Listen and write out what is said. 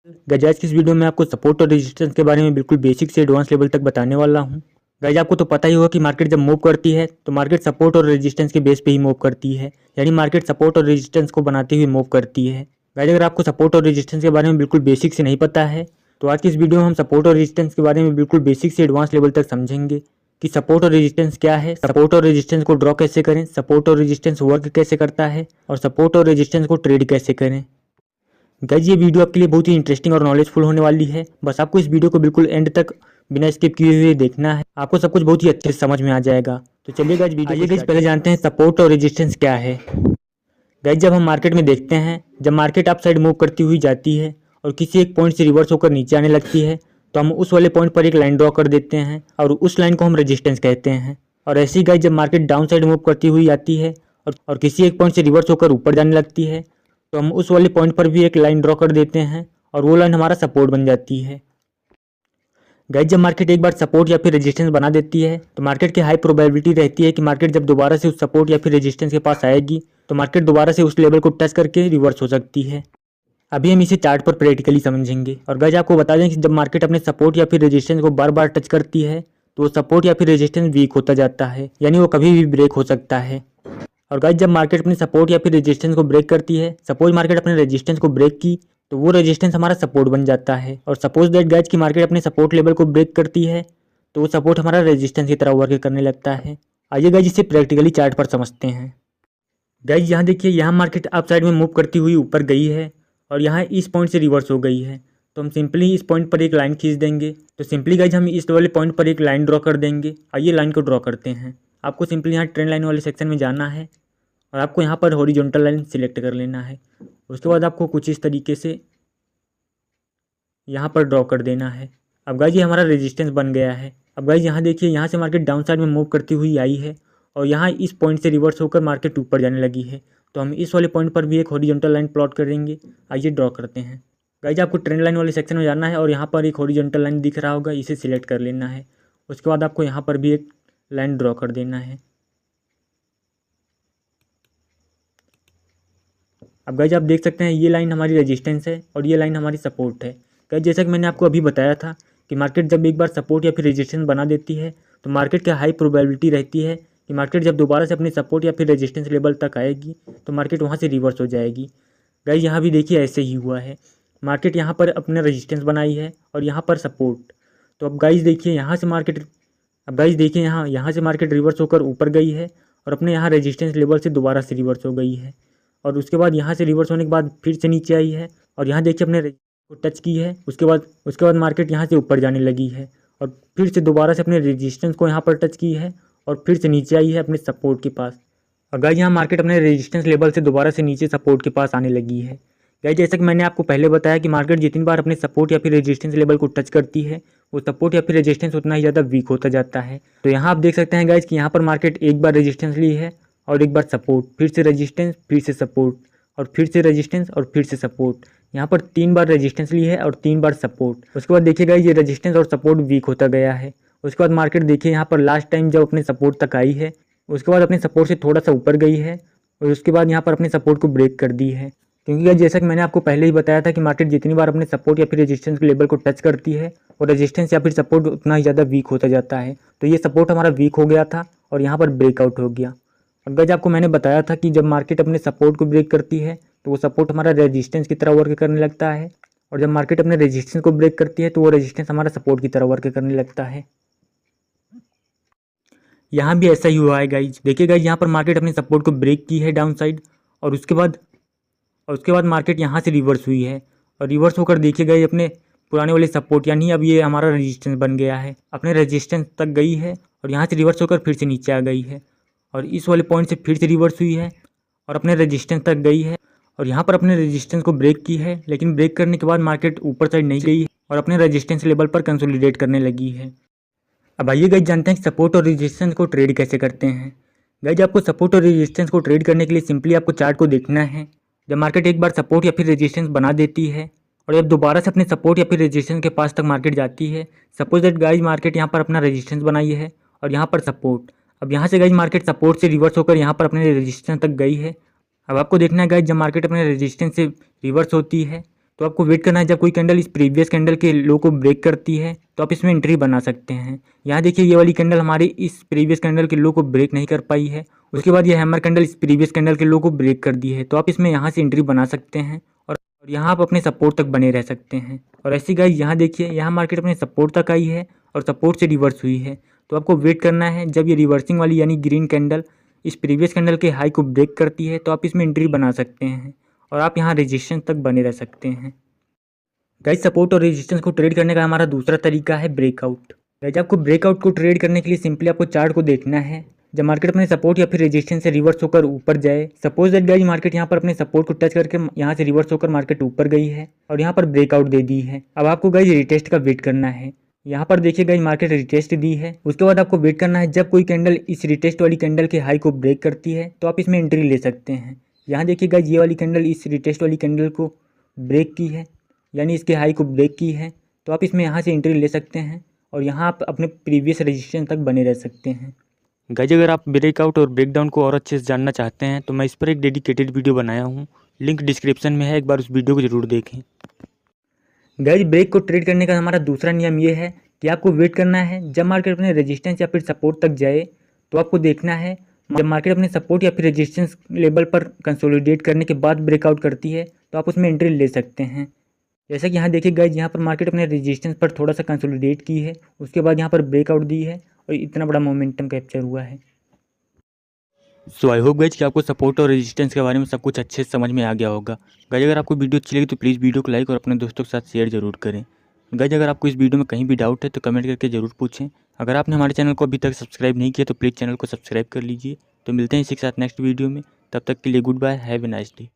Guys आज की इस वीडियो में आपको सपोर्ट और रेजिस्टेंस के बारे में बिल्कुल बेसिक से एडवांस लेवल तक बताने वाला हूं। गाइस आपको तो पता ही होगा कि मार्केट जब मूव करती है तो मार्केट सपोर्ट और रेजिस्टेंस के बेस पे ही मूव करती है, यानी मार्केट सपोर्ट और रेजिस्टेंस को बनाते हुए मूव करती है। गाइस अगर आपको सपोर्ट और रेजिस्टेंस के बारे में बिल्कुल बेसिक से नहीं पता है तो आज की इस वीडियो में हम सपोर्ट और रेजिस्टेंस के बारे में बिल्कुल बेसिक से एडवांस लेवल तक समझेंगे कि सपोर्ट और रेजिस्टेंस क्या है, सपोर्ट और रेजिस्टेंस को ड्रॉ कैसे करें, सपोर्ट और रेजिस्टेंस वर्क कैसे करता है और सपोर्ट और रेजिस्टेंस को ट्रेड कैसे करें। गाइज ये वीडियो आपके लिए बहुत ही इंटरेस्टिंग और नॉलेजफुल होने वाली है। बस आपको इस वीडियो को बिल्कुल एंड तक बिना स्किप किए हुए देखना है, आपको सब कुछ बहुत ही अच्छे से समझ में आ जाएगा। तो चलिए गाइज वीडियो आइए गाइज पहले जानते हैं सपोर्ट और रेजिस्टेंस क्या है। गाइज जब हम मार्केट में देखते हैं, जब मार्केट अप साइड मूव करती हुई जाती है और किसी एक पॉइंट से रिवर्स होकर नीचे आने लगती है तो हम उस वाले पॉइंट पर एक लाइन ड्रॉ कर देते हैं और उस लाइन को हम रेजिस्टेंस कहते हैं। और ऐसे ही गाइज जब मार्केट डाउन साइड मूव करती हुई आती है और किसी एक पॉइंट से रिवर्स होकर ऊपर जाने लगती है तो हम उस वाले पॉइंट पर भी एक लाइन ड्रॉ कर देते हैं और वो लाइन हमारा सपोर्ट बन जाती है। गाइस जब मार्केट एक बार सपोर्ट या फिर रेजिस्टेंस बना देती है तो मार्केट की हाई प्रोबेबिलिटी रहती है कि मार्केट जब दोबारा से उस सपोर्ट या फिर रेजिस्टेंस के पास आएगी तो मार्केट दोबारा से उस लेवल को टच करके रिवर्स हो सकती है। अभी हम इसे चार्ट पर प्रैक्टिकली समझेंगे। और गाइस आपको बता दें कि जब मार्केट अपने सपोर्ट या फिर रेजिस्टेंस को बार बार टच करती है तो वो सपोर्ट या फिर रेजिस्टेंस वीक होता जाता है, यानी वो कभी भी ब्रेक हो सकता है। और गाइस जब मार्केट अपनी सपोर्ट या फिर रेजिस्टेंस को ब्रेक करती है, सपोज मार्केट अपने रेजिस्टेंस को ब्रेक की तो वो रेजिस्टेंस हमारा सपोर्ट बन जाता है। और सपोज दैट गाइस की मार्केट अपने सपोर्ट लेवल को ब्रेक करती है तो वो सपोर्ट हमारा रेजिस्टेंस की तरह वर्क करने लगता है। आइए गाइस इसे प्रैक्टिकली चार्ट पर समझते हैं। गाइस यहाँ देखिए, यहाँ मार्केट अप साइड में मूव करती हुई ऊपर गई है और यहाँ इस पॉइंट से रिवर्स हो गई है तो हम सिंपली इस पॉइंट पर एक लाइन खींच देंगे। तो सिंपली गाइस हम इस वाले पॉइंट पर एक लाइन ड्रॉ कर देंगे। आइए लाइन को ड्रॉ करते हैं। आपको सिंपली यहाँ ट्रेंड लाइन वाले सेक्शन में जाना है और आपको यहाँ पर हॉरिजॉन्टल लाइन सिलेक्ट कर लेना है। उसके बाद आपको कुछ इस तरीके से यहाँ पर ड्रॉ कर देना है। अब गाइस ये हमारा रेजिस्टेंस बन गया है। अब गाइस यहाँ देखिए, यहाँ से मार्केट डाउन साइड में मूव करती हुई आई है और यहाँ इस पॉइंट से रिवर्स होकर मार्केट ऊपर जाने लगी है तो हम इस वाले पॉइंट पर भी एक हॉरिजॉन्टल लाइन प्लॉट करेंगे। आइए ड्रॉ करते हैं। गाइस आपको ट्रेंड लाइन वाले सेक्शन में जाना है और यहाँ पर एक हॉरिजॉन्टल लाइन दिख रहा होगा, इसे सिलेक्ट कर लेना है। उसके बाद आपको यहाँ पर भी एक लाइन ड्रॉ कर देना है। अब गाइस आप देख सकते हैं ये लाइन हमारी रेजिस्टेंस है और ये लाइन हमारी सपोर्ट है। गाइस जैसा कि मैंने आपको अभी बताया था कि मार्केट जब एक बार सपोर्ट या फिर रेजिस्टेंस बना देती है तो मार्केट की हाई प्रोबेबिलिटी रहती है कि मार्केट जब दोबारा से अपने सपोर्ट या फिर रेजिस्टेंस लेवल तक आएगी तो मार्केट वहाँ से रिवर्स हो जाएगी। गाइस यहाँ भी देखिए ऐसे ही हुआ है। मार्केट यहाँ पर अपने रेजिस्टेंस बनाई है और यहाँ पर सपोर्ट। तो अब गाइस देखिए यहाँ से मार्केट, अब गाइस देखिए यहाँ से मार्केट रिवर्स होकर ऊपर गई है और अपने यहाँ रेजिस्टेंस लेवल से दोबारा से रिवर्स हो गई है और उसके बाद यहाँ से रिवर्स होने के बाद फिर से नीचे आई है और यहाँ देखिए अपने को टच की है। उसके बाद मार्केट यहाँ से ऊपर जाने लगी है और फिर से दोबारा से अपने रेजिस्टेंस को यहाँ पर टच की है और फिर से नीचे आई है अपने सपोर्ट के पास। और गाइस यहाँ मार्केट अपने रेजिस्टेंस लेवल से दोबारा से नीचे सपोर्ट के पास आने लगी है। गाइस जैसा कि मैंने आपको पहले बताया कि मार्केट जितनी बार अपने सपोर्ट या फिर रेजिस्टेंस लेवल को टच करती है वो सपोर्ट या फिर रेजिस्टेंस उतना ही ज़्यादा वीक होता जाता है। तो यहाँ आप देख सकते हैं गाइस कि यहाँ पर मार्केट एक बार रेजिस्टेंस ली है और एक बार सपोर्ट, फिर से रेजिस्टेंस, फिर से सपोर्ट और फिर से रेजिस्टेंस और फिर से सपोर्ट। यहाँ पर 3 बार रेजिस्टेंस ली है और 3 बार सपोर्ट। उसके बाद देखिए गाइस ये रेजिस्टेंस और सपोर्ट वीक होता गया है। उसके बाद मार्केट देखिए यहाँ पर लास्ट टाइम जब अपने सपोर्ट तक आई है उसके बाद अपने सपोर्ट से थोड़ा सा ऊपर गई है और उसके बाद यहाँ पर अपने सपोर्ट को ब्रेक कर दी है। क्योंकि गाइस जैसा कि मैंने आपको पहले ही बताया था कि मार्केट जितनी बार अपने सपोर्ट या फिर रेजिस्टेंस के लेवल को टच करती है और रेजिस्टेंस या फिर सपोर्ट उतना ही ज़्यादा वीक होता जाता है। तो ये सपोर्ट हमारा वीक हो गया था और यहाँ पर ब्रेकआउट हो गया। और गाइस आपको मैंने बताया था कि जब मार्केट अपने सपोर्ट को ब्रेक करती है तो वो सपोर्ट हमारा रेजिस्टेंस की तरह वर्क करने लगता है और जब मार्केट अपने रेजिस्टेंस को ब्रेक करती है तो वो रेजिस्टेंस हमारा सपोर्ट की तरह वर्क करने लगता है। यहाँ भी ऐसा ही हुआ है गाइज। देखिए गाइज यहाँ पर मार्केट अपने सपोर्ट को ब्रेक की है डाउन साइड और उसके बाद मार्केट यहाँ से रिवर्स हुई है और रिवर्स होकर देखिए गाइज अपने पुराने वाले सपोर्ट, यानी अब ये हमारा रेजिस्टेंस बन गया है, अपने रेजिस्टेंस तक गई है और यहाँ से रिवर्स होकर फिर से नीचे आ गई है और इस वाले पॉइंट से फिर से रिवर्स हुई है और अपने रेजिस्टेंस तक गई है और यहाँ पर अपने रेजिस्टेंस को ब्रेक की है। लेकिन ब्रेक करने के बाद मार्केट ऊपर साइड नहीं गई और अपने रेजिस्टेंस लेवल पर कंसोलिडेट करने लगी है। अब आइए गाइज जानते हैं कि सपोर्ट और रेजिस्टेंस को ट्रेड कैसे करते हैं। गाइज आपको सपोर्ट और रेजिस्टेंस को ट्रेड करने के लिए सिंपली आपको चार्ट को देखना है। जब मार्केट एक बार सपोर्ट या फिर रेजिस्टेंस बना देती है और जब दोबारा से अपने सपोर्ट या फिर रेजिस्टेंस के पास तक मार्केट जाती है, सपोज दैट गाइज मार्केट यहाँ पर अपना रेजिस्टेंस बनाई है और यहाँ पर सपोर्ट। अब यहाँ से गाइज मार्केट सपोर्ट से रिवर्स होकर यहाँ पर अपने रेजिस्टेंस तक गई है। अब आपको देखना है गाइज जब मार्केट अपने रेजिस्टेंस से रिवर्स होती है तो आपको वेट करना है जब कोई कैंडल इस प्रीवियस कैंडल के लो को ब्रेक करती है तो आप इसमें एंट्री बना सकते हैं। यहाँ देखिए ये वाली कैंडल हमारी इस प्रीवियस कैंडल के लो को ब्रेक नहीं कर पाई है। उसके बाद ये हैमर कैंडल इस प्रीवियस कैंडल के लो को ब्रेक कर दी है, तो आप इसमें यहाँ से एंट्री बना सकते हैं और यहाँ आप अपने सपोर्ट तक बने रह सकते हैं। और ऐसी गाइस यहाँ देखिए यहाँ मार्केट अपने सपोर्ट तक आई है और सपोर्ट से रिवर्स हुई है। तो आपको वेट करना है जब ये रिवर्सिंग वाली यानी ग्रीन कैंडल इस प्रीवियस कैंडल के हाई को ब्रेक करती है तो आप इसमें एंट्री बना सकते हैं और आप यहाँ रेजिस्टेंस तक बने रह सकते हैं। गाइस सपोर्ट और रेजिस्टेंस को ट्रेड करने का हमारा दूसरा तरीका है ब्रेकआउट। गाइस आपको ब्रेकआउट को ट्रेड करने के लिए सिंपली आपको चार्ट को देखना है। जब मार्केट अपने सपोर्ट या फिर रेजिस्टेंस से रिवर्स होकर ऊपर जाए, सपोज दैट गाइस मार्केट यहाँ पर अपने सपोर्ट को टच करके यहाँ से रिवर्स होकर मार्केट ऊपर गई है और यहाँ पर ब्रेकआउट दे दी है। अब आपको गाइस रिटेस्ट का वेट करना है। यहाँ पर देखिए गाइस मार्केट रिटेस्ट दी है, उसके बाद आपको वेट करना है जब कोई कैंडल इस रिटेस्ट वाली कैंडल के हाई को ब्रेक करती है तो आप इसमें एंट्री ले सकते हैं। यहाँ देखिए गाइस ये वाली कैंडल इस रिटेस्ट वाली कैंडल को ब्रेक की है यानी इसके हाई को ब्रेक की है, तो आप इसमें यहाँ से एंट्री ले सकते हैं और यहाँ आप अपने प्रीवियस रेजिस्टेंस तक बने रह सकते हैं। गाइज अगर आप ब्रेकआउट और ब्रेकडाउन को और अच्छे से जानना चाहते हैं तो मैं इस पर एक डेडिकेटेड वीडियो बनाया हूँ, लिंक डिस्क्रिप्शन में है, एक बार उस वीडियो को जरूर देखें। गाइज ब्रेक को ट्रेड करने का हमारा दूसरा नियम ये है कि आपको वेट करना है जब मार्केट अपने रेजिस्टेंस या फिर सपोर्ट तक जाए तो आपको देखना है जब मार्केट अपने सपोर्ट या फिर रेजिस्टेंस लेवल पर कंसोलिडेट करने के बाद ब्रेकआउट करती है तो आप उसमें एंट्री ले सकते हैं। जैसा कि यहाँ देखिए गाइज यहाँ पर मार्केट अपने रेजिस्टेंस पर थोड़ा सा कंसोलिडेट की है, उसके बाद यहाँ पर ब्रेकआउट दी है और इतना बड़ा मोमेंटम कैप्चर हुआ है। सो आई होप गाइज कि आपको सपोर्ट और रेजिस्टेंस के बारे में सब कुछ अच्छे से समझ में आ गया होगा। गाइज अगर आपको वीडियो अच्छी लगी तो प्लीज़ वीडियो को लाइक और अपने दोस्तों के साथ शेयर जरूर करें। गाइज अगर आपको इस वीडियो में कहीं भी डाउट है तो कमेंट करके जरूर पूछें। अगर आपने हमारे चैनल को अभी तक सब्सक्राइब नहीं किया तो प्लीज़ चैनल को सब्सक्राइब कर लीजिए। तो मिलते हैं इसी के साथ नेक्स्ट वीडियो में, तब तक के लिए goodbye, have a nice day.